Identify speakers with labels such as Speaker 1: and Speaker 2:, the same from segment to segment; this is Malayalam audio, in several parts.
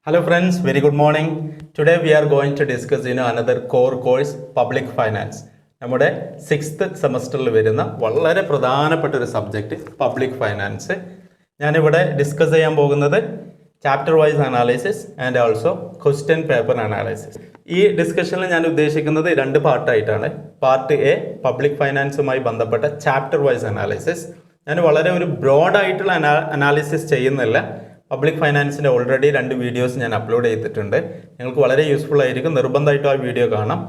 Speaker 1: Hello friends, very good morning. Today we are going to discuss another core course, Public Finance. നമ്മുടെ 6th സെമസ്റ്ററിൽ വരുന്ന വളരെ പ്രധാനപ്പെട്ട ഒരു സബ്ജക്റ്റ് പബ്ലിക് ഫൈനാൻസ്. ഞാനിവിടെ ഡിസ്കസ് ചെയ്യാൻ പോകുന്നത് chapter wise analysis and also question paper analysis. ഈ ഡിസ്കഷനിൽ ഞാൻ ഉദ്ദേശിക്കുന്നത് രണ്ട് പാർട്ടായിട്ടാണ്. പാർട്ട് എ പബ്ലിക് ഫൈനാൻസുമായി ബന്ധപ്പെട്ട ചാപ്റ്റർ വൈസ് അനാലിസിസ്. ഞാൻ വളരെ ഒരു ബ്രോഡായിട്ടുള്ള അനാലിസിസ് ചെയ്യുന്നില്ല. പബ്ലിക് ഫൈനാൻസിൻ്റെ ഓൾറെഡി 2 വീഡിയോസ് ഞാൻ അപ്ലോഡ് ചെയ്തിട്ടുണ്ട്. നിങ്ങൾക്ക് വളരെ യൂസ്ഫുൾ ആയിരിക്കും, നിർബന്ധമായിട്ടും ആ വീഡിയോ കാണാം.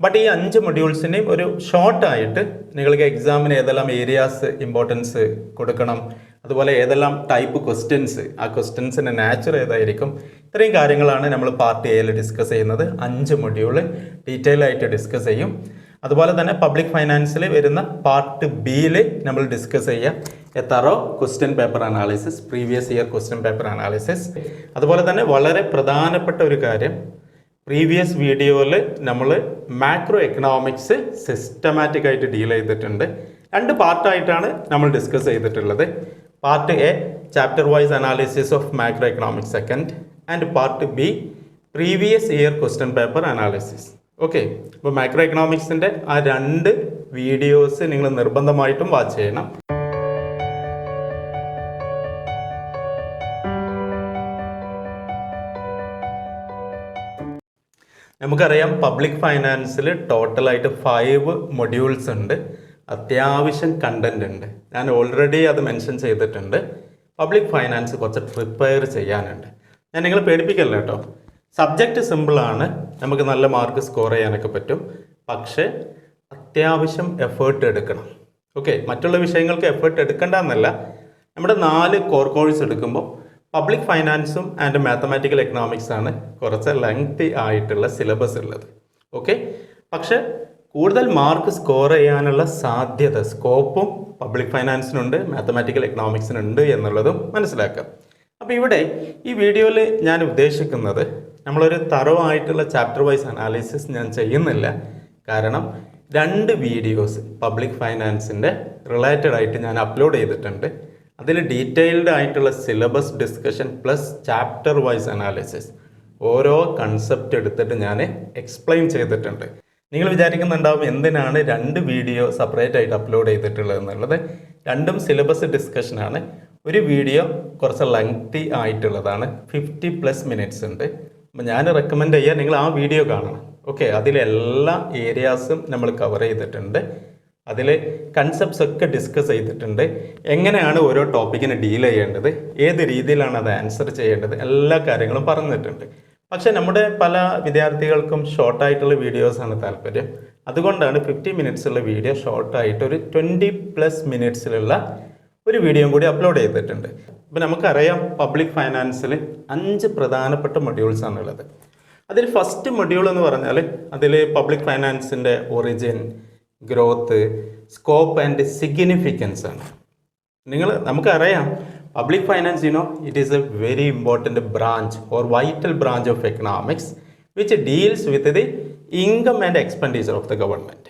Speaker 1: ബട്ട് ഈ 5 മൊഡ്യൂൾസിനെയും ഒരു ഷോർട്ടായിട്ട് നിങ്ങൾക്ക് എക്സാമിന് ഏതെല്ലാം ഏരിയാസ് ഇമ്പോർട്ടൻസ് കൊടുക്കണം, അതുപോലെ ഏതെല്ലാം ടൈപ്പ് ക്വസ്റ്റ്യൻസ്, ആ ക്വസ്റ്റ്യൻസിൻ്റെ നാച്ചർ ഏതായിരിക്കും, ഇത്രയും കാര്യങ്ങളാണ് നമ്മൾ പാർട്ട് എയിൽ ഡിസ്കസ് ചെയ്യുന്നത്. 5 മൊഡ്യൂൾ ഡീറ്റെയിൽ ആയിട്ട് ഡിസ്കസ് ചെയ്യും. അതുപോലെ തന്നെ പബ്ലിക് ഫൈനാൻസിൽ വരുന്ന പാർട്ട് ബിയിൽ നമ്മൾ ഡിസ്കസ് ചെയ്യുക A thorough question paper analysis, previous year question paper analysis. അതുപോലെ തന്നെ വളരെ പ്രധാനപ്പെട്ട ഒരു കാര്യം, പ്രീവിയസ് വീഡിയോയിൽ നമ്മൾ മാക്രോ എക്കണോമിക്സ് സിസ്റ്റമാറ്റിക് ആയിട്ട് ഡീൽ ചെയ്തിട്ടുണ്ട്. 2 പാർട്ടായിട്ടാണ് നമ്മൾ ഡിസ്കസ് ചെയ്തിട്ടുള്ളത്. Part A chapter wise analysis of macro economics second, and part B previous year question paper analysis. Okay, അപ്പോൾ മാക്രോ എക്കണോമിക്സിൻ്റെ ആ 2 വീഡിയോസ് നിങ്ങൾ നിർബന്ധമായിട്ടും വാച്ച് ചെയ്യണം. നമുക്കറിയാം പബ്ലിക് ഫൈനാൻസിൽ ടോട്ടലായിട്ട് 5 മൊഡ്യൂൾസ് ഉണ്ട്. അത്യാവശ്യം കണ്ടന്റ് ഉണ്ട്. ഞാൻ ഓൾറെഡി അത് മെൻഷൻ ചെയ്തിട്ടുണ്ട്. പബ്ലിക് ഫൈനാൻസ് കുറച്ച് പ്രിപ്പയർ ചെയ്യാനുണ്ട്. ഞാൻ നിങ്ങളെ പേടിപ്പിക്കല്ല കേട്ടോ. സബ്ജക്റ്റ് സിമ്പിളാണ്, നമുക്ക് നല്ല മാർക്ക് സ്കോർ ചെയ്യാനൊക്കെ പറ്റും. പക്ഷേ അത്യാവശ്യം എഫേർട്ട് എടുക്കണം. ഓക്കെ, മറ്റുള്ള വിഷയങ്ങൾക്ക് എഫേർട്ട് എടുക്കേണ്ടെന്നല്ല. നമ്മുടെ 4 കോർ കോഴ്സ് എടുക്കുമ്പോൾ പബ്ലിക് ഫൈനാൻസും ആൻഡ് മാത്തമാറ്റിക്കൽ എക്കണോമിക്സ് ആണ് കുറച്ച് ലെങ്തി ആയിട്ടുള്ള സിലബസ് ഉള്ളത്. ഓക്കെ, പക്ഷെ കൂടുതൽ മാർക്ക് സ്കോർ ചെയ്യാനുള്ള സാധ്യത, സ്കോപ്പും പബ്ലിക് ഫൈനാൻസിനുണ്ട്, മാത്തമാറ്റിക്കൽ എക്കണോമിക്സിനുണ്ട് എന്നുള്ളതും മനസ്സിലാക്കാം. അപ്പോൾ ഇവിടെ ഈ വീഡിയോയിൽ ഞാൻ ഉദ്ദേശിക്കുന്നത് നമ്മളൊരു തറോ ആയിട്ടുള്ള ചാപ്റ്റർ വൈസ് അനാലിസിസ് ഞാൻ ചെയ്യുന്നില്ല. കാരണം 2 വീഡിയോസ് പബ്ലിക് ഫൈനാൻസിൻ്റെ റിലേറ്റഡ് ആയിട്ട് ഞാൻ അപ്ലോഡ് ചെയ്തിട്ടുണ്ട്. അതിൽ ഡീറ്റെയിൽഡ് ആയിട്ടുള്ള syllabus discussion plus chapter wise analysis, ഓരോ കൺസെപ്റ്റ് എടുത്തിട്ട് ഞാൻ എക്സ്പ്ലെയിൻ ചെയ്തിട്ടുണ്ട്. നിങ്ങൾ വിചാരിക്കുന്നുണ്ടാവും എന്തിനാണ് 2 വീഡിയോ സെപ്പറേറ്റ് ആയിട്ട് അപ്ലോഡ് ചെയ്തിട്ടുള്ളത് എന്നുള്ളത്. 2ഉം സിലബസ് ഡിസ്കഷനാണ്. ഒരു വീഡിയോ കുറച്ച് ലെങ്തി ആയിട്ടുള്ളതാണ്, 50+ മിനിറ്റ്സ് ഉണ്ട്. അപ്പോൾ ഞാൻ റെക്കമെൻഡ് ചെയ്യുക നിങ്ങൾ ആ വീഡിയോ കാണണം. ഓക്കെ, അതിലെല്ലാ ഏരിയാസും നമ്മൾ കവർ ചെയ്തിട്ടുണ്ട്. അതിൽ കൺസെപ്റ്റ്സ് ഒക്കെ ഡിസ്കസ് ചെയ്തിട്ടുണ്ട്. എങ്ങനെയാണ് ഓരോ ടോപ്പിക്കിനെ ഡീൽ ചെയ്യേണ്ടത്, ഏത് രീതിയിലാണ് അത് ആൻസർ ചെയ്യേണ്ടത്, എല്ലാ കാര്യങ്ങളും പറഞ്ഞിട്ടുണ്ട്. പക്ഷേ നമ്മുടെ പല വിദ്യാർത്ഥികൾക്കും ഷോർട്ടായിട്ടുള്ള വീഡിയോസാണ് താല്പര്യം. അതുകൊണ്ടാണ് 50 മിനിറ്റ്സ് ഉള്ള വീഡിയോ ഷോർട്ടായിട്ട് ഒരു 20+ മിനിറ്റ്സിലുള്ള ഒരു വീഡിയോയും കൂടി അപ്ലോഡ് ചെയ്തിട്ടുണ്ട്. അപ്പോൾ നമുക്കറിയാം പബ്ലിക് ഫൈനാൻസിൽ 5 പ്രധാനപ്പെട്ട മൊഡ്യൂൾസ് ആണുള്ളത്. അതിൽ ഫസ്റ്റ് മൊഡ്യൂൾ എന്ന് പറഞ്ഞാൽ അതിൽ പബ്ലിക് ഫൈനാൻസിൻ്റെ origin, growth, scope and significance ആണ്. നമുക്കറിയാം public finance it is a very important branch or vital branch of economics which deals with the income and expenditure of the government.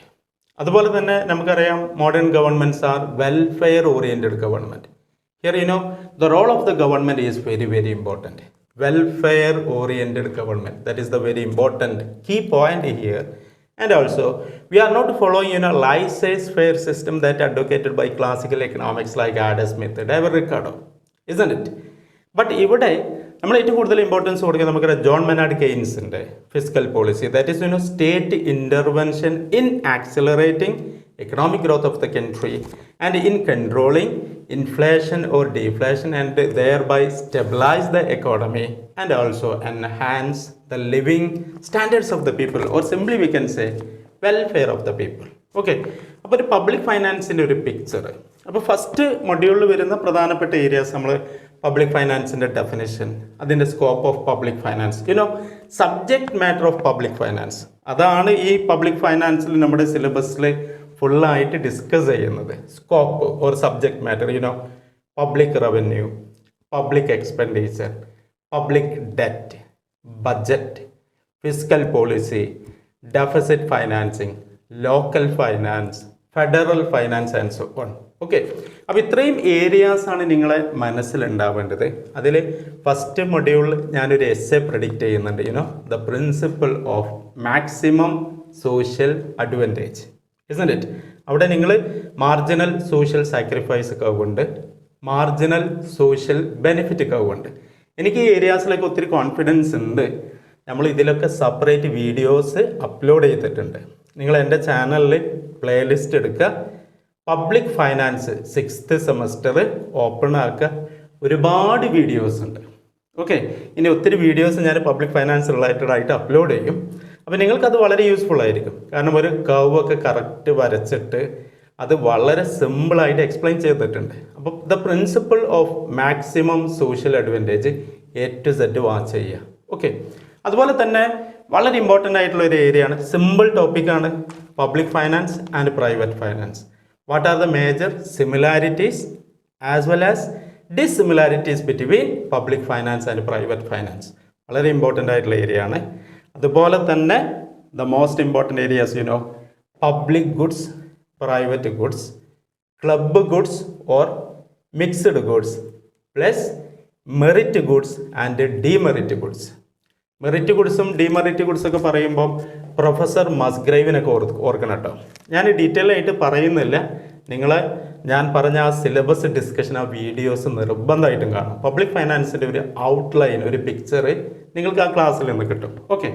Speaker 1: അതുപോലെ തന്നെ നമുക്കറിയാം modern governments are welfare oriented government. Here the role of the government is very very important. Welfare oriented government, that is the very important key point here. And also we are not following laissez-faire system that advocated by classical economics like Adam Smith, David Ricardo, isn't it? But ഇവിടെ നമ്മൾ ഏറ്റവും കൂടുതൽ ഇമ്പോർട്ടൻസ് കൊടുക്കുന്നത് നമുക്കറിയാം ജോൺ മെനാർഡ് കെയ്ൻസിൻ്റെ fiscal policy, that is state intervention in accelerating economic growth of the country and in controlling inflation or deflation and thereby stabilize the economy and also enhance the living standards of the people, or simply we can say welfare of the people. Okay, അപ്പോൾ ഒരു പബ്ലിക് ഫൈനാൻസിൻ്റെ ഒരു പിക്ചർ. അപ്പോൾ ഫസ്റ്റ് മൊഡ്യൂളിൽ വരുന്ന പ്രധാനപ്പെട്ട ഏരിയാസ് നമ്മൾ പബ്ലിക് ഫൈനാൻസിൻ്റെ ഡെഫിനിഷൻ, അതിൻ്റെ scope of public finance, subject matter of public finance. അതാണ് ഈ പബ്ലിക് ഫൈനാൻസിൽ നമ്മുടെ സിലബസിൽ ഫുള്ളായിട്ട് ഡിസ്കസ് ചെയ്യുന്നത്. Scope or subject matter, public revenue, public expenditure, public debt, budget, fiscal policy, deficit financing, local finance, federal finance and so on. Okay, അപ്പോൾ ഇത്രയും ഏരിയാസാണ് നിങ്ങളെ മനസ്സിലുണ്ടാവേണ്ടത്. അതിൽ ഫസ്റ്റ് മൊഡ്യൂളിൽ ഞാനൊരു എസ്സേ പ്രെഡിക്റ്റ് ചെയ്യുന്നുണ്ട്, the principle of maximum social advantage, isn't it? അവിടെ നിങ്ങൾ മാർജിനൽ സോഷ്യൽ സാക്രിഫൈസ് കർവ് ഉണ്ട്, മാർജിനൽ സോഷ്യൽ ബെനിഫിറ്റ് കർവ് ഉണ്ട്. എനിക്ക് ഈ ഏരിയാസിലൊക്കെ ഒത്തിരി കോൺഫിഡൻസ് ഉണ്ട്. നമ്മൾ ഇതിലൊക്കെ സെപ്പറേറ്റ് വീഡിയോസ് അപ്ലോഡ് ചെയ്തിട്ടുണ്ട്. നിങ്ങൾ എൻ്റെ ചാനലിൽ പ്ലേലിസ്റ്റ് എടുക്കുക, public finance 6th semester open ആക്കുക, ഒരുപാട് വീഡിയോസ് ഉണ്ട്. ഓക്കെ, ഇനി ഒത്തിരി വീഡിയോസ് ഞാൻ പബ്ലിക് ഫൈനാൻസ് റിലേറ്റഡ് ആയിട്ട് അപ്ലോഡ് ചെയ്യും. അപ്പോൾ നിങ്ങൾക്കത് വളരെ യൂസ്ഫുൾ ആയിരിക്കും. കാരണം ഒരു കർവൊക്കെ കറക്റ്റ് വരച്ചിട്ട് അത് വളരെ സിമ്പിളായിട്ട് എക്സ്പ്ലെയിൻ ചെയ്തിട്ടുണ്ട്. അപ്പോൾ the principle of maximum social advantage A to Z watch ചെയ്യുക. ഓക്കെ, അതുപോലെ തന്നെ വളരെ ഇമ്പോർട്ടൻ്റ് ആയിട്ടുള്ള ഒരു ഏരിയയാണ്, സിമ്പിൾ ടോപ്പിക്കാണ്, public finance and private finance. What are the major similarities as well as dissimilarities between public finance and private finance? വളരെ ഇമ്പോർട്ടൻ്റ് ആയിട്ടുള്ള ഏരിയ ആണ്. അതുപോലെ തന്നെ the most important areas public goods, private goods, club goods or mixed goods, plus merit goods and demerit goods. Merit ഗുഡ്സും demerit ഗുഡ്സൊക്കെ പറയുമ്പോൾ പ്രൊഫസർ മസ്ഗ്രൈവിനൊക്കെ ഓർക്കണം കേട്ടോ. ഞാൻ ഡീറ്റെയിൽ ആയിട്ട് പറയുന്നില്ല, നിങ്ങളെ ഞാൻ പറഞ്ഞ ആ സിലബസ് ഡിസ്കഷൻ, ആ വീഡിയോസ് നിർബന്ധമായിട്ടും കാണും. പബ്ലിക് ഫൈനാൻസിൻ്റെ ഒരു ഔട്ട്ലൈൻ, ഒരു പിക്ചർ നിങ്ങൾക്ക് ആ ക്ലാസ്സിൽ നിന്ന് കിട്ടും. ഓക്കെ,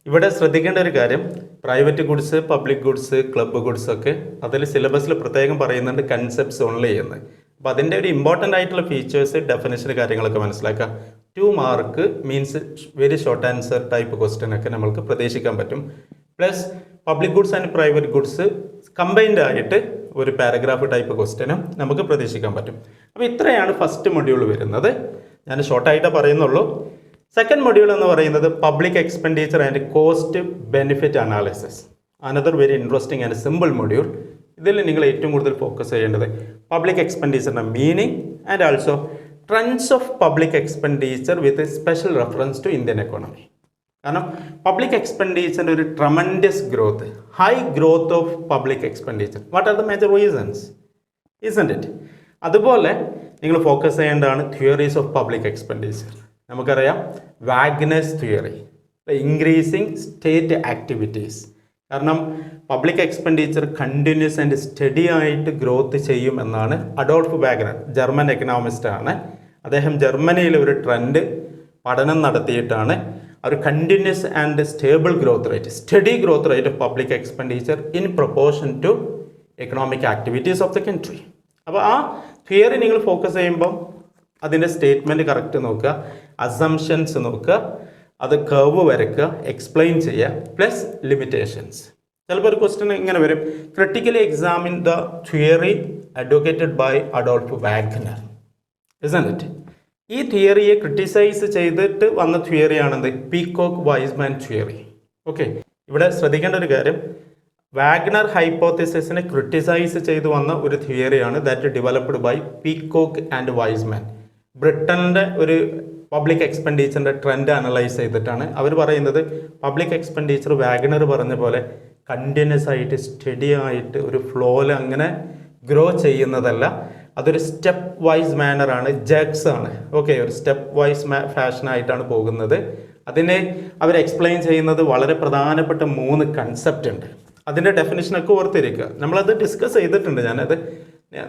Speaker 1: ഇവിടെ ശ്രദ്ധിക്കേണ്ട ഒരു കാര്യം, private goods, public goods, club goods ഒക്കെ അതിൽ സിലബസിൽ പ്രത്യേകം പറയുന്നുണ്ട് കൺസെപ്റ്റ്സ് ഓൺലി എന്ന്. അപ്പോൾ അതിൻ്റെ ഒരു ഇമ്പോർട്ടൻ്റ് ആയിട്ടുള്ള ഫീച്ചേഴ്സ്, ഡെഫിനേഷൻ, കാര്യങ്ങളൊക്കെ മനസ്സിലാക്കുക. 2 mark means very short answer type question ഒക്കെ നമുക്ക് പ്രതീക്ഷിക്കാൻ പറ്റും. Plus public goods and private goods combined ആയിട്ട് ഒരു പാരഗ്രാഫ് ടൈപ്പ് ക്വസ്റ്റ്യനും നമുക്ക് പ്രതീക്ഷിക്കാൻ പറ്റും. അപ്പോൾ ഇത്രയാണ് ഫസ്റ്റ് മൊഡ്യൂൾ വരുന്നത്. ഞാൻ ഷോർട്ടായിട്ടേ പറയുന്നുള്ളൂ. സെക്കൻഡ് മൊഡ്യൂൾ എന്ന് പറയുന്നത് public expenditure and cost benefit analysis. Another very interesting and simple module. ഇതിൽ നിങ്ങൾ ഏറ്റവും കൂടുതൽ ഫോക്കസ് ചെയ്യേണ്ടത് പബ്ലിക് എക്സ്പെൻഡിച്ചറിൻ്റെ meaning and also trends of public expenditure with special reference to Indian economy. കാരണം പബ്ലിക് എക്സ്പെൻഡിച്ചറിൻ്റെ ഒരു tremendous growth, high growth of public expenditure, what are the major reasons, isn't it? അതുപോലെ നിങ്ങൾ ഫോക്കസ് ചെയ്യേണ്ടതാണ് തിയറീസ് ഓഫ് പബ്ലിക് എക്സ്പെൻഡിച്ചർ. നമുക്കറിയാം Wagner's theory, increasing state activities. കാരണം public expenditure continuous and study ആയിട്ട് ഗ്രോത്ത് ചെയ്യും എന്നാണ് അഡോൾഫ് വാഗ്നർ, ജർമ്മൻ എക്കണോമിസ്റ്റ് ആണ്. അദ്ദേഹം ജർമ്മനിയിൽ ഒരു ട്രെൻഡ് പഠനം നടത്തിയിട്ടാണ് ഒരു continuous and stable growth rate, study growth rate of public expenditure in proportion to economic activities of the country. അപ്പോൾ ആ തിയറി നിങ്ങൾ ഫോക്കസ് ചെയ്യുമ്പം അതിൻ്റെ സ്റ്റേറ്റ്മെൻറ്റ് കറക്റ്റ് നോക്കുക, അസംഷൻസ് നോക്കുക, അത് കർവ് വരയ്ക്കുക, എക്സ്പ്ലെയിൻ ചെയ്യുക, പ്ലസ് ലിമിറ്റേഷൻസ്. ചിലപ്പോൾ ഒരു ക്വസ്റ്റ്യൻ ഇങ്ങനെ വരും, critically examine the theory advocated by Adolf Wagner, isn't it? ഈ തിയറിയെ ക്രിട്ടിസൈസ് ചെയ്തിട്ട് വന്ന തിയറിയാണെന്ത്? Peacock Wiseman theory. ഓക്കെ, ഇവിടെ ശ്രദ്ധിക്കേണ്ട ഒരു കാര്യം, വാഗ്നർ ഹൈപ്പോത്തിസിസിനെ ക്രിട്ടിസൈസ് ചെയ്തു വന്ന ഒരു തിയറിയാണ് that developed by Peacock and Wiseman. ബ്രിട്ടനിൻ്റെ ഒരു പബ്ലിക് എക്സ്പെൻഡിച്ചറിൻ്റെ ട്രെൻഡ് അനലൈസ് ചെയ്തിട്ടാണ് അവർ പറയുന്നത് പബ്ലിക് എക്സ്പെൻഡിച്ചർ വാഗ്നർ പറഞ്ഞ പോലെ കണ്ടിന്യൂസ് ആയിട്ട് സ്റ്റഡി ആയിട്ട് ഒരു ഫ്ലോയിൽ അങ്ങനെ ഗ്രോ ചെയ്യുന്നതല്ല, അതൊരു സ്റ്റെപ്പ് വൈസ് മാനറാണ്, ജഗ്സ് ആണ്. ഓക്കെ, ഒരു സ്റ്റെപ്പ് വൈസ് ഫാഷനായിട്ടാണ് പോകുന്നത്. അതിനെ അവർ എക്സ്പ്ലെയിൻ ചെയ്യുന്നത് വളരെ പ്രധാനപ്പെട്ട 3 കൺസെപ്റ്റ് ഉണ്ട്. അതിൻ്റെ ഡെഫിനിഷനൊക്കെ ഓർത്തിരിക്കുക, നമ്മളത് ഡിസ്കസ് ചെയ്തിട്ടുണ്ട്. ഞാനത്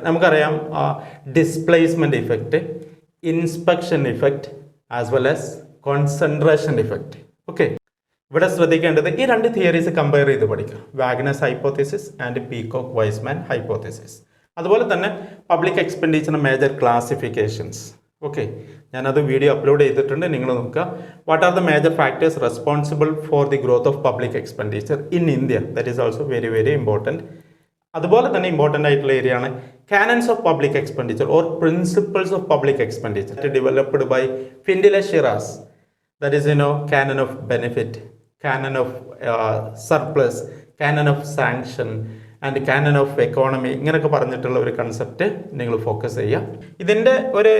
Speaker 1: നമുക്കറിയാം, displacement effect, inspection effect as well as concentration effect. Okay, ഇവിടെ ശ്രദ്ധിക്കേണ്ടത് ഈ 2 തിയറീസ് കമ്പയർ ചെയ്ത് പഠിക്കുക, Wagner's hypothesis and Peacock Wiseman hypothesis. അതുപോലെ തന്നെ പബ്ലിക് എക്സ്പെൻഡിച്ചറിന് മേജർ ക്ലാസിഫിക്കേഷൻസ്. ഓക്കെ, ഞാനത് വീഡിയോ അപ്ലോഡ് ചെയ്തിട്ടുണ്ട്, നിങ്ങൾ നോക്കുക. What are the major factors responsible for the growth of public expenditure in India, that is also very very important. അതുപോലെ തന്നെ ഇമ്പോർട്ടൻ്റ് ആയിട്ടുള്ള ഏരിയ ആണ് canons of public expenditure or principles of public expenditure developed by Findlay Shirras. That is canon of benefit, canon of surplus, canon of sanction and canon of economy, ഇങ്ങനെയൊക്കെ പറഞ്ഞിട്ടുള്ള ഒരു കൺസെപ്റ്റ് നിങ്ങൾ ഫോക്കസ് ചെയ്യുക. ഇതിൻ്റെ ഒരു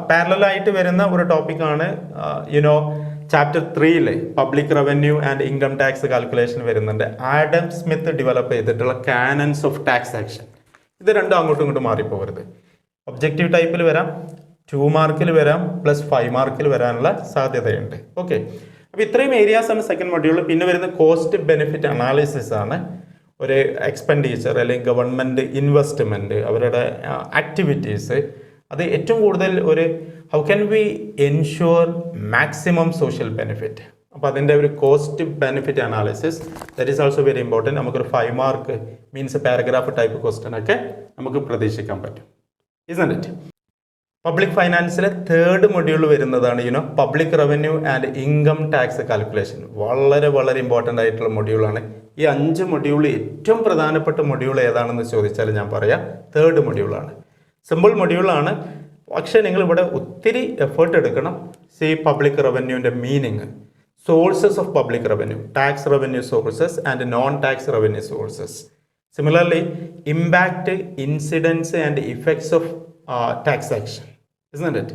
Speaker 1: പാരലലായിട്ട് വരുന്ന ഒരു ടോപ്പിക്കാണ് chapter 3 public revenue and income tax calculation വരുന്നുണ്ട്. ആഡം സ്മിത്ത് ഡെവലപ്പ് ചെയ്തിട്ടുള്ള കാനൻസ് ഓഫ് ടാക്സ് ആക്ഷൻ. ഇത് രണ്ടും അങ്ങോട്ടും ഇങ്ങോട്ടും മാറിപ്പോകരുത്. ഒബ്ജക്റ്റീവ് ടൈപ്പിൽ വരാം, 2 മാർക്കിൽ വരാം, +5 മാർക്കിൽ വരാനുള്ള സാധ്യതയുണ്ട്. ഓക്കെ, അപ്പോൾ ഇത്രയും ഏരിയാസ് ആണ് സെക്കൻഡ് മൊഡ്യൂൾ. പിന്നെ വരുന്ന കോസ്റ്റ് ബെനിഫിറ്റ് അനാലിസിസ് ആണ്. ഒരു എക്സ്പെൻഡിച്ചർ അല്ലെങ്കിൽ ഗവൺമെൻറ് ഇൻവെസ്റ്റ്മെൻറ്റ്, അവരുടെ ആക്ടിവിറ്റീസ്, അത് ഏറ്റവും കൂടുതൽ ഒരു how can we ensure maximum social benefit. അപ്പോൾ അതിൻ്റെ ഒരു cost benefit analysis that is also very important. നമുക്കൊരു 5 mark means paragraph type question ഒക്കെ നമുക്ക് പ്രതീക്ഷിക്കാൻ പറ്റും. ഇസ്ന്റ് ഇറ്റ്? പബ്ലിക് ഫൈനാൻസിലെ തേർഡ് മൊഡ്യൂൾ വരുന്നതാണ് public revenue and income tax calculation. വളരെ വളരെ ഇമ്പോർട്ടൻ്റ് ആയിട്ടുള്ള മൊഡ്യൂളാണ്. ഈ 5 മൊഡ്യൂൾ ഏറ്റവും പ്രധാനപ്പെട്ട മൊഡ്യൂൾ ഏതാണെന്ന് ചോദിച്ചാൽ ഞാൻ പറയാം തേർഡ് മൊഡ്യൂളാണ്. സിമ്പിൾ മൊഡ്യൂളാണ്, പക്ഷേ നിങ്ങളിവിടെ ഒത്തിരി എഫേർട്ട് എടുക്കണം. പബ്ലിക് റവന്യൂവിൻ്റെ meaning, sources of public revenue, tax revenue sources and non tax revenue sources. Similarly impact, incidence and effects of taxation. isn't it?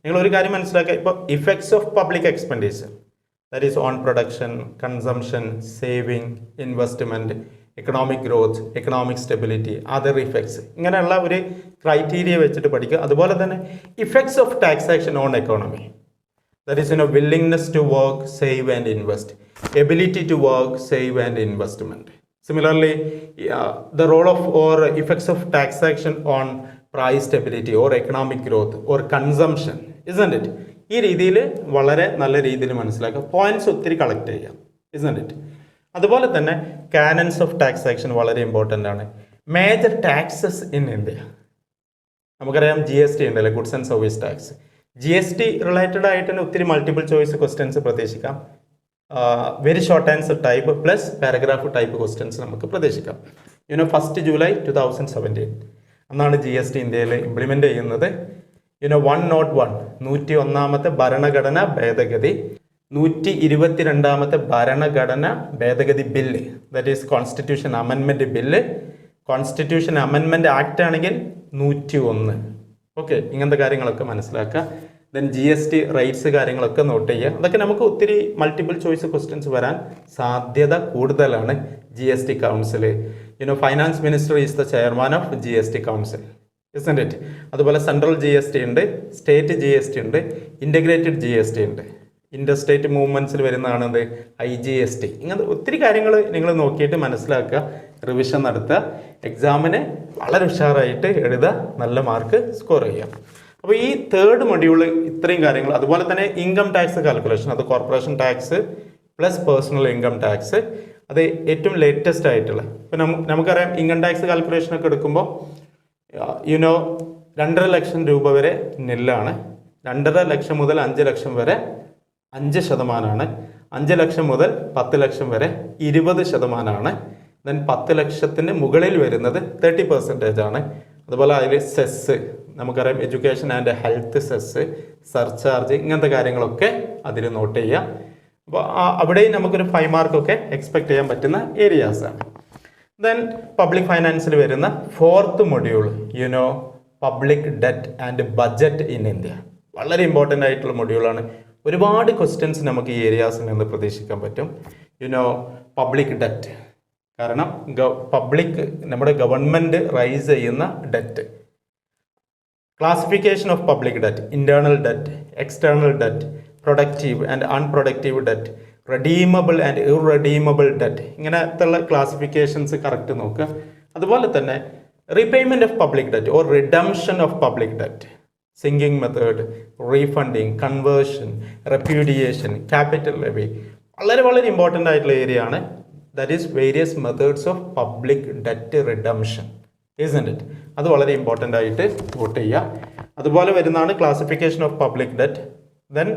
Speaker 1: നിങ്ങൾ ഒരു കാര്യം മനസ്സിലാക്കുക, ഇപ്പോൾ effects of public expenditure that is on production, consumption, saving, investment, economic growth, economic stability, other effects, ഇങ്ങനെയുള്ള ഒരു ക്രൈറ്റീരിയ വെച്ചിട്ട് പഠിക്കുക. അതുപോലെ തന്നെ effects of taxation on economy that is willingness to work, save and invest, ability to work, save and investment. Similarly, the role of or effects of tax action on price stability or economic growth or consumption, isn't it? ഈ രീതിയിൽ വളരെ നല്ല രീതിയിൽ മനസ്സിലാക്കുക, പോയിന്റ്സ് ഒത്തിരി കളക്ട് ചെയ്യാം, isn't it? അതുപോലെ തന്നെ കാനൻസ് ഓഫ് ടാക്സ് ആക്ഷൻ വളരെ ഇമ്പോർട്ടൻ്റ് ആണ്. മേജർ ടാക്സസ് ഇൻ ഇന്ത്യ, നമുക്കറിയാം GST ഉണ്ടല്ലേ, goods and service tax. GST related ആയിട്ട് തന്നെ ഒത്തിരി മൾട്ടിപ്പിൾ ചോയ്സ് ക്വസ്റ്റ്യൻസ് പ്രതീക്ഷിക്കാം. Very short answer type plus paragraph type questions നമുക്ക് പ്രതീക്ഷിക്കാം. 1 ജൂലൈ 2017 അന്നാണ് GST ഇന്ത്യയിൽ ഇംപ്ലിമെൻ്റ് ചെയ്യുന്നത്. 101 101ാമത്തെ ഭരണഘടന ഭേദഗതി, 122ാമത്തെ ഭരണഘടന ഭേദഗതി bill, that is constitution amendment bill. Constitution amendment act ആണെങ്കിൽ 101. ഓക്കെ, ഇങ്ങനത്തെ കാര്യങ്ങളൊക്കെ മനസ്സിലാക്കുക. ദെൻ GST റേറ്റ്സ് കാര്യങ്ങളൊക്കെ നോട്ട് ചെയ്യുക. അതൊക്കെ നമുക്ക് ഒത്തിരി മൾട്ടിപ്പിൾ ചോയ്സ് ക്വസ്റ്റ്യൻസ് വരാൻ സാധ്യത കൂടുതലാണ്. GST council, finance minister is the chairman of GST council, isn't it? അതുപോലെ സെൻട്രൽ GST ഉണ്ട്, സ്റ്റേറ്റ് GST ഉണ്ട്, ഇൻ്റഗ്രേറ്റഡ് GST ഉണ്ട്, ഇൻ്റർ സ്റ്റേറ്റ് മൂവ്മെൻറ്റ്സിൽ വരുന്നതാണത് IGST. ഇങ്ങനത്തെ ഒത്തിരി കാര്യങ്ങൾ നിങ്ങൾ നോക്കിയിട്ട് മനസ്സിലാക്കുക, റിവിഷൻ നടത്തുക, എക്സാമിന് വളരെ ഉഷാറായിട്ട് എഴുതുക, നല്ല മാർക്ക് സ്കോർ ചെയ്യാം. അപ്പോൾ ഈ തേർഡ് മൊഡ്യൂള് ഇത്രയും കാര്യങ്ങൾ. അതുപോലെ തന്നെ ഇൻകം ടാക്സ് കാൽക്കുലേഷൻ, അത് corporation tax plus personal income tax, അത് ഏറ്റവും ലേറ്റസ്റ്റ് ആയിട്ടുള്ള. ഇപ്പം നമുക്കറിയാം ഇൻകം ടാക്സ് കാൽക്കുലേഷനൊക്കെ എടുക്കുമ്പോൾ 2.5 ലക്ഷം രൂപ വരെ നില്ലാണ്, 2.5 ലക്ഷം മുതൽ 5 ലക്ഷം വരെ 5%, 5 ലക്ഷം മുതൽ 10 ലക്ഷം വരെ 20%, ദെൻ 10 ലക്ഷത്തിന് മുകളിൽ വരുന്നത് 30% ആണ്. അതുപോലെ അതിൽ സെസ്, നമുക്കറിയാം education and health cess, surcharge, ഇങ്ങനത്തെ കാര്യങ്ങളൊക്കെ അതിൽ നോട്ട് ചെയ്യാം. അപ്പോൾ അവിടെയും നമുക്കൊരു 5 മാർക്കൊക്കെ എക്സ്പെക്ട് ചെയ്യാൻ പറ്റുന്ന ഏരിയാസാണ്. ദെൻ പബ്ലിക് ഫൈനാൻസിൽ വരുന്ന 4th module public debt and budget in India. വളരെ ഇമ്പോർട്ടൻ്റ് ആയിട്ടുള്ള മൊഡ്യൂളാണ്. ഒരുപാട് ക്വസ്റ്റ്യൻസ് നമുക്ക് ഈ ഏരിയാസിൽ നിന്ന് പ്രതീക്ഷിക്കാൻ പറ്റും. പബ്ലിക് ഡെറ്റ്, കാരണം പബ്ലിക് നമ്മുടെ ഗവൺമെൻറ് റൈസ് ചെയ്യുന്ന debt, classification of public debt, internal debt, external debt, productive and unproductive debt, redeemable and irredeemable debt, ഇങ്ങനത്തുള്ള ക്ലാസിഫിക്കേഷൻസ് കറക്റ്റ് നോക്കുക. അതുപോലെ തന്നെ repayment of public debt or redemption of public debt, sinking method, refunding, conversion, repudiation, capital levy, വളരെ വളരെ ഇമ്പോർട്ടൻ്റ് ആയിട്ടുള്ള ഏരിയ ആണ്. That is various methods of public debt redemption, isn't it? അത് വളരെ ഇമ്പോർട്ടൻ്റ് ആയിട്ട് നോട്ട് ചെയ്യുക. അതുപോലെ വരുന്നതാണ് classification of public debt, then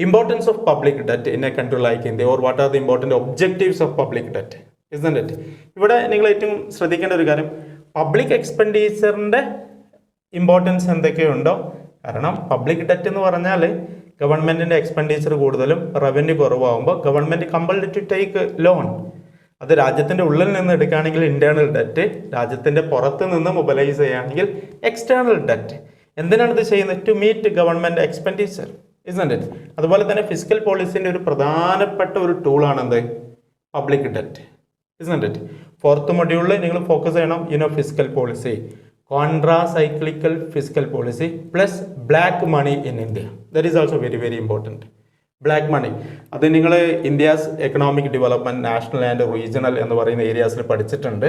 Speaker 1: importance of public debt in A country like India, or what are the important objectives of public debt, isn't it? ഇവിടെ നിങ്ങൾ ഏറ്റവും ശ്രദ്ധിക്കേണ്ട ഒരു കാര്യം, പബ്ലിക് എക്സ്പെൻഡിച്ചറിൻ്റെ ഇമ്പോർട്ടൻസ് എന്തൊക്കെയുണ്ടോ, കാരണം പബ്ലിക് ഡെറ്റ് എന്ന് പറഞ്ഞാൽ ഗവൺമെൻറ്റിൻ്റെ എക്സ്പെൻഡിച്ചർ കൂടുതലും റവന്യൂ കുറവാകുമ്പോൾ government compelled to take loan. അത് രാജ്യത്തിൻ്റെ ഉള്ളിൽ നിന്ന് എടുക്കുകയാണെങ്കിൽ ഇൻറ്റേർണൽ ഡെറ്റ്, രാജ്യത്തിൻ്റെ പുറത്ത് നിന്ന് മൊബിലൈസ് ചെയ്യുകയാണെങ്കിൽ എക്സ്റ്റേർണൽ ഡെറ്റ്. എന്തിനാണ് ഇത് ചെയ്യുന്നത്? To meet government expenditure, isn't it? അതുപോലെ തന്നെ ഫിസിക്കൽ പോളിസിൻ്റെ ഒരു പ്രധാനപ്പെട്ട ഒരു ടൂളാണ് എന്ത്? Public debt, isn't it? Fourth മൊഡ്യൂളിൽ നിങ്ങൾ ഫോക്കസ് ചെയ്യണം fiscal policy, contra cyclical physical policy plus black money in India. That is also very very important. Black money അത് നിങ്ങൾ India's economic development national and regional എന്ന് പറയുന്ന ഏരിയാസിൽ പഠിച്ചിട്ടുണ്ട്.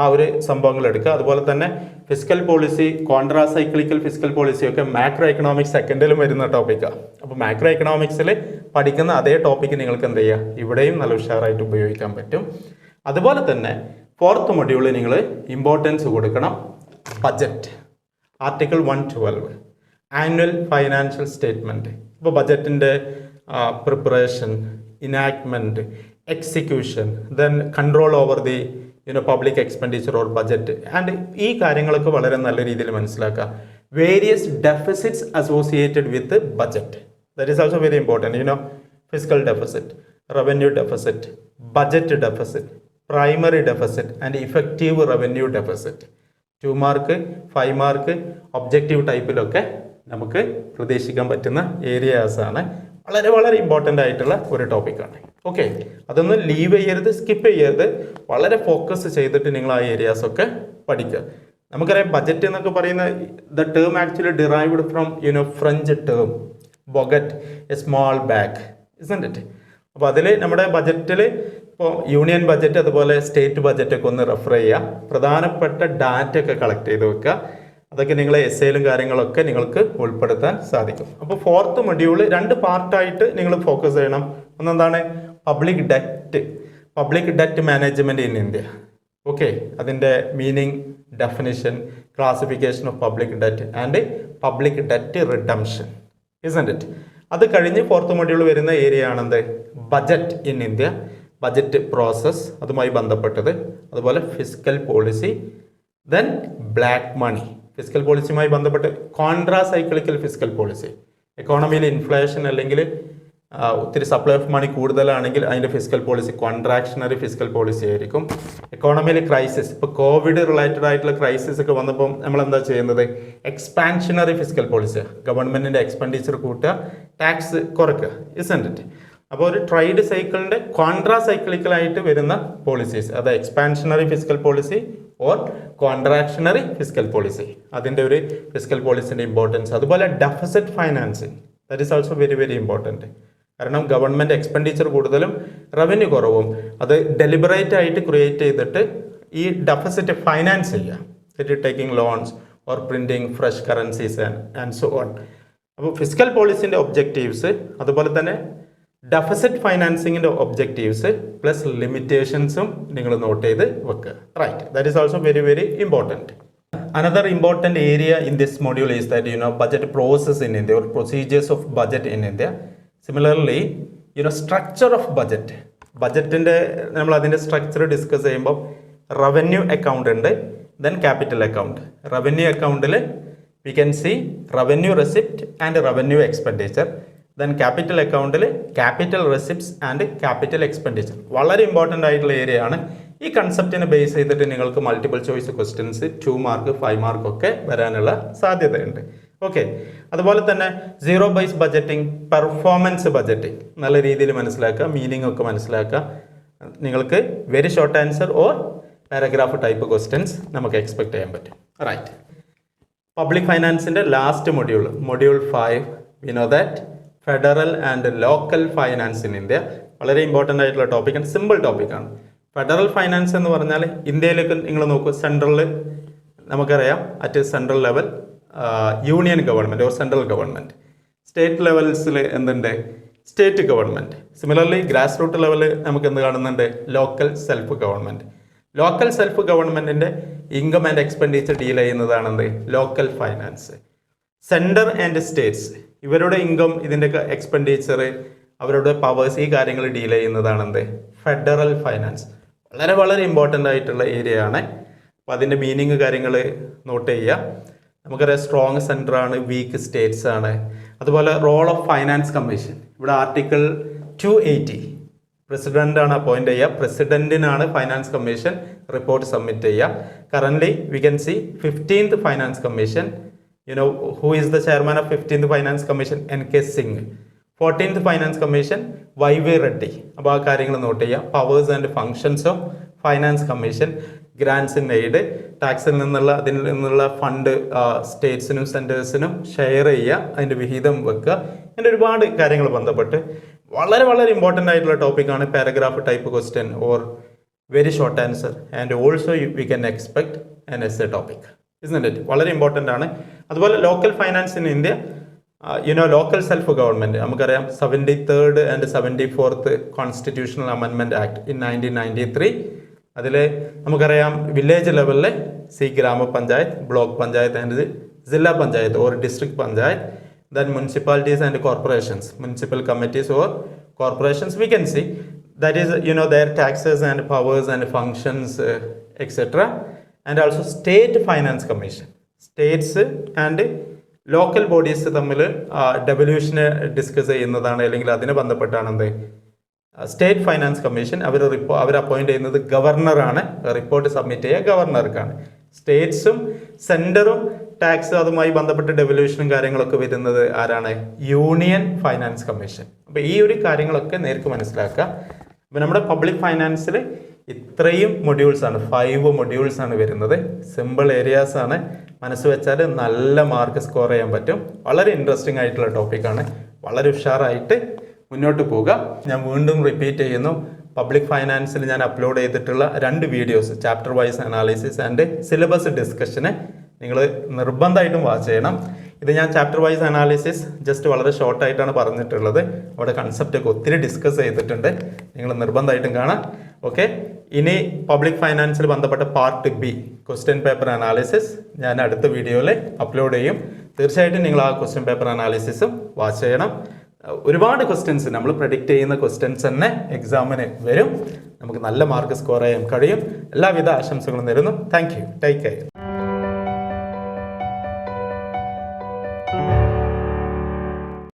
Speaker 1: ആ ഒരു സംഭവങ്ങൾ എടുക്കുക. അതുപോലെ തന്നെ physical policy, contra cyclical physical policy ഒക്കെ മാക്രോ എക്കണോമിക്സ് സെക്കൻഡിലും വരുന്ന ടോപ്പിക്കാണ്. അപ്പോൾ മാക്രോ എക്കണോമിക്സിൽ പഠിക്കുന്ന അതേ ടോപ്പിക്ക് നിങ്ങൾക്ക് എന്ത് ചെയ്യുക, ഇവിടെയും നല്ല ഉഷാറായിട്ട് ഉപയോഗിക്കാൻ പറ്റും. അതുപോലെ തന്നെ ഫോർത്ത് മൊഡ്യൂളിൽ നിങ്ങൾ ഇമ്പോർട്ടൻസ് കൊടുക്കണം budget, article 112 annual financial statement. ഇപ്പോൾ ബജറ്റിൻ്റെ preparation, enactment, execution, then control over the public expenditure or budget and ഈ കാര്യങ്ങളൊക്കെ വളരെ നല്ല രീതിയിൽ മനസ്സിലാക്കുക. Various deficits associated with budget, that is also very important. Physical deficit, revenue deficit, budget deficit, primary deficit and effective revenue deficit. 2 mark 5 mark objective ടൈപ്പിലൊക്കെ നമുക്ക് പ്രതീക്ഷിക്കാൻ പറ്റുന്ന ഏരിയാസാണ്. വളരെ വളരെ ഇമ്പോർട്ടൻ്റ് ആയിട്ടുള്ള ഒരു ടോപ്പിക്കാണ്. ഓക്കെ, അതൊന്നും ലീവ് ചെയ്യരുത്, സ്കിപ്പ് ചെയ്യരുത്. വളരെ ഫോക്കസ് ചെയ്തിട്ട് നിങ്ങൾ ആ ഏരിയാസൊക്കെ പഠിക്കുക. നമുക്കറിയാം ബജറ്റ് എന്നൊക്കെ പറയുന്ന the term actually derived from French term bougette, a small bag, isn't it? അപ്പോൾ അതിൽ നമ്മുടെ ബജറ്റിൽ ഇപ്പോൾ യൂണിയൻ ബജറ്റ് അതുപോലെ സ്റ്റേറ്റ് ബജറ്റൊക്കെ ഒന്ന് റെഫർ ചെയ്യുക. പ്രധാനപ്പെട്ട ഡാറ്റ ഒക്കെ കളക്ട് ചെയ്ത് വെക്കുക. അതൊക്കെ നിങ്ങളെ എസ്സേയിലും കാര്യങ്ങളൊക്കെ നിങ്ങൾക്ക് ഉൾപ്പെടുത്താൻ സാധിക്കും. അപ്പോൾ ഫോർത്ത് മൊഡ്യൂൾ 2 പാർട്ടായിട്ട് നിങ്ങൾ ഫോക്കസ് ചെയ്യണം. ഒന്നെന്താണ് public debt management in India. Okay, അതിൻ്റെ meaning, definition, classification of public debt and public debt redemption, isn't it? അത് കഴിഞ്ഞ് ഫോർത്ത് മൊഡ്യൂൾ വരുന്ന ഏരിയ ആണെന്ത്? Budget in India, budget process, അതുമായി ബന്ധപ്പെട്ടത്, അതുപോലെ physical policy, then black money. Physical പോളിസിയുമായി ബന്ധപ്പെട്ട് കോൺട്രാ സൈക്ലിക്കൽ ഫിസിക്കൽ പോളിസി, എക്കോണമിയിൽ ഇൻഫ്ലേഷൻ അല്ലെങ്കിൽ ഒത്തിരി സപ്ലൈ ഓഫ് മണി കൂടുതലാണെങ്കിൽ അതിൻ്റെ physical policy contractionary physical policy ആയിരിക്കും. എക്കോണമിയിൽ ക്രൈസിസ്, ഇപ്പോൾ കോവിഡ് റിലേറ്റഡ് ആയിട്ടുള്ള ക്രൈസിസ് ഒക്കെ വന്നപ്പോൾ നമ്മൾ എന്താ ചെയ്യുന്നത്? എക്സ്പാൻഷനറി ഫിസിക്കൽ പോളിസി, ഗവൺമെൻറ്റിൻ്റെ എക്സ്പെൻഡിച്ചർ കൂട്ടുക, ടാക്സ് കുറയ്ക്കുക, ഇസ്ന്റ് ഇറ്റ്? അപ്പോൾ ഒരു ട്രൈഡ് സൈക്കിളിൻ്റെ കോൺട്രാ സൈക്ലിക്കലായിട്ട് വരുന്ന പോളിസീസ്, അത് expansionary fiscal policy or contractionary physical policy, അതിൻ്റെ ഒരു ഫിസിക്കൽ പോളിസിൻ്റെ ഇമ്പോർട്ടൻസ്. അതുപോലെ deficit financing, that is also very very important. കാരണം ഗവൺമെൻറ് എക്സ്പെൻഡിച്ചർ കൂടുതലും റവന്യൂ കുറവും, അത് ഡെലിബറേറ്റ് ആയിട്ട് ക്രിയേറ്റ് ചെയ്തിട്ട് ഈ ഡെഫിസിറ്റ് ഫൈനാൻസ് ചെയ്യുക, it taking loans or printing fresh currencies and so on. അപ്പോൾ ഫിസിക്കൽ പോളിസിൻ്റെ ഒബ്ജക്റ്റീവ്സ്, അതുപോലെ തന്നെ ഡെഫിസിറ്റ് ഫൈനാൻസിങ്ങിൻ്റെ ഒബ്ജക്റ്റീവ്സ് പ്ലസ് ലിമിറ്റേഷൻസും നിങ്ങൾ നോട്ട് ചെയ്ത് വെക്കുക. Right, that is also very very important. Another important area in this module is that budget process in India or procedures of budget in India. Similarly, structure of budget. ബജറ്റിൻ്റെ നമ്മൾ അതിൻ്റെ സ്ട്രക്ചർ ഡിസ്കസ് ചെയ്യുമ്പോൾ റവന്യൂ അക്കൗണ്ട് ഉണ്ട്, ദെൻ ക്യാപിറ്റൽ അക്കൗണ്ട്. റവന്യൂ അക്കൗണ്ടിൽ we can see revenue receipt and revenue expenditure. Then capital അക്കൗണ്ടിൽ capital receipts and capital expenditure. വളരെ ഇമ്പോർട്ടൻ്റ് ആയിട്ടുള്ള ഏരിയ ആണ്. ഈ കൺസെപ്റ്റിനെ ബേസ് ചെയ്തിട്ട് നിങ്ങൾക്ക് multiple choice questions 2 mark 5 mark ഒക്കെ വരാനുള്ള സാധ്യതയുണ്ട്. ഓക്കെ, അതുപോലെ തന്നെ zero base budgeting, performance budgeting നല്ല രീതിയിൽ മനസ്സിലാക്കുക, മീനിങ് ഒക്കെ മനസ്സിലാക്കുക. നിങ്ങൾക്ക് very short answer or paragraph type questions നമുക്ക് എക്സ്പെക്ട് ചെയ്യാൻ പറ്റും. റൈറ്റ്, പബ്ലിക് ഫൈനാൻസിൻ്റെ last module 5, we know that federal and local finance in India. വളരെ ഇമ്പോർട്ടൻ്റ് ആയിട്ടുള്ള ടോപ്പിക്കാണ്, സിമ്പിൾ ടോപ്പിക്കാണ്. ഫെഡറൽ ഫൈനാൻസ് എന്ന് പറഞ്ഞാൽ ഇന്ത്യയിലേക്ക് നിങ്ങൾ നോക്കൂ, സെൻട്രലിൽ നമുക്കറിയാം at central level union government or central government. State ലെവൽസിൽ എന്തുണ്ട്? State government. Similarly grass root ലെവലിൽ നമുക്ക് എന്ത് കാണുന്നുണ്ട്? Local self government. Local self ഗവൺമെൻറ്റിൻ്റെ ഇൻകം ആൻഡ് എക്സ്പെൻഡിച്ചർ ഡീൽ ചെയ്യുന്നതാണെന്ത്? Local finance. Centre and states, ഇവരുടെ ഇൻകം, ഇതിൻ്റെ എക്സ്പെൻഡിച്ചർ, അവരുടെ പവേഴ്സ്, ഈ കാര്യങ്ങൾ ഡീൽ ചെയ്യുന്നതാണെന്ത്? Federal finance. വളരെ വളരെ ഇമ്പോർട്ടൻ്റ് ആയിട്ടുള്ള ഏരിയ ആണ്. അപ്പോൾ അതിൻ്റെ മീനിങ് കാര്യങ്ങൾ നോട്ട് ചെയ്യുക. നമുക്കറിയാം സ്ട്രോങ് സെൻറ്റർ ആണ്, വീക്ക് സ്റ്റേറ്റ്സ് ആണ്. അതുപോലെ റോൾ ഓഫ് ഫൈനാൻസ് കമ്മീഷൻ, ഇവിടെ ആർട്ടിക്കിൾ 280 പ്രസിഡൻ്റാണ് അപ്പോയിൻ്റ് ചെയ്യുക. പ്രസിഡൻറ്റിനാണ് ഫൈനാൻസ് കമ്മീഷൻ റിപ്പോർട്ട് സബ്മിറ്റ് ചെയ്യുക. Currently V can C 15th finance commission who is the chairman of 15th Finance Commission? NK Singh. 14th Finance Commission, YV Reddy. അപ്പോൾ ആ കാര്യങ്ങൾ നോട്ട് ചെയ്യുക. Powers and functions of finance commission, grants in aid, ടാക്സിൽ നിന്നുള്ള അതിൽ നിന്നുള്ള ഫണ്ട് സ്റ്റേറ്റ്സിനും സെൻറ്റേഴ്സിനും ഷെയർ ചെയ്യുക, അതിൻ്റെ വിഹിതം വെക്കുക, അങ്ങനെ ഒരുപാട് കാര്യങ്ങൾ ബന്ധപ്പെട്ട് വളരെ വളരെ ഇമ്പോർട്ടൻ്റ് ആയിട്ടുള്ള ടോപ്പിക്കാണ്. Paragraph type question or very short answer and also we can expect an essay topic, isn't it? വളരെ ഇമ്പോർട്ടൻ്റ് ആണ്. അതുപോലെ local finance in India, local self government നമുക്കറിയാം. 73rd and 74th constitutional amendment act in 1993. അതിൽ നമുക്കറിയാം വില്ലേജ് ലെവലിൽ ഗ്രാമപഞ്ചായത്ത്, ബ്ലോക്ക് പഞ്ചായത്ത് ആൻഡ് ജില്ലാ panchayat or district panchayat, then municipalities and corporations, municipal committees or corporations, we can see that is their taxes and powers and functions, etc. And also state finance commission, states and local bodies തമ്മിൽ ഡെവല്യൂഷനെ ഡിസ്കസ് ചെയ്യുന്നതാണ്, അല്ലെങ്കിൽ അതിന് ബന്ധപ്പെട്ടാണ് എന്ത് സ്റ്റേറ്റ് ഫൈനാൻസ് കമ്മീഷൻ. അവർ അപ്പോയിന്റ് ചെയ്യുന്നത് ഗവർണറാണ്. റിപ്പോർട്ട് സബ്മിറ്റ് ചെയ്യുക ഗവർണർക്കാണ്. സ്റ്റേറ്റ്സും സെൻറ്ററും ടാക്സ് അതുമായി ബന്ധപ്പെട്ട് ഡെവല്യൂഷനും കാര്യങ്ങളൊക്കെ വരുന്നത് ആരാണ്? Union finance commission. അപ്പോൾ ഈ ഒരു കാര്യങ്ങളൊക്കെ നേർക്ക് മനസ്സിലാക്കുക. അപ്പോൾ നമ്മുടെ പബ്ലിക് ഫൈനാൻസിൽ ഇത്രയും മൊഡ്യൂൾസാണ്, 5 മൊഡ്യൂൾസാണ് വരുന്നത്. സിമ്പിൾ ഏരിയാസ് ആണ്, മനസ്സ് വെച്ചാൽ നല്ല മാർക്ക് സ്കോർ ചെയ്യാൻ പറ്റും. വളരെ ഇൻട്രസ്റ്റിംഗ് ആയിട്ടുള്ള ടോപ്പിക്കാണ്. വളരെ ഉഷാറായിട്ട് മുന്നോട്ട് പോവുക. ഞാൻ വീണ്ടും റിപ്പീറ്റ് ചെയ്യുന്നു, പബ്ലിക് ഫൈനാൻസിൽ ഞാൻ അപ്ലോഡ് ചെയ്തിട്ടുള്ള 2 videos, chapter wise analysis and syllabus ഡിസ്കഷന് നിങ്ങൾ നിർബന്ധമായിട്ടും വാച്ച് ചെയ്യണം. ഇത് ഞാൻ ചാപ്റ്റർ വൈസ് അനാലിസിസ് ജസ്റ്റ് വളരെ ഷോർട്ടായിട്ടാണ് പറഞ്ഞിട്ടുള്ളത്. അവിടെ കൺസെപ്റ്റൊക്കെ ഒത്തിരി ഡിസ്കസ് ചെയ്തിട്ടുണ്ട്. നിങ്ങൾ നിർബന്ധമായിട്ടും കാണാം. ഓക്കെ, ഇനി പബ്ലിക് ഫൈനാൻസിൽ ബന്ധപ്പെട്ട part B question paper analysis ഞാൻ അടുത്ത വീഡിയോയിൽ അപ്ലോഡ് ചെയ്യും. തീർച്ചയായിട്ടും നിങ്ങൾ ആ ക്വസ്റ്റ്യൻ പേപ്പർ അനാലിസിസും വാച്ച് ചെയ്യണം. ഒരുപാട് ക്വസ്റ്റ്യൻസ് നമ്മൾ പ്രഡിക്റ്റ് ചെയ്യുന്ന ക്വസ്റ്റ്യൻസ് തന്നെ എക്സാമിന് വരും. നമുക്ക് നല്ല മാർക്ക് സ്കോർ ചെയ്യാൻ കഴിയും. എല്ലാവിധ ആശംസകളും നേരുന്നു. Thank you. Take care.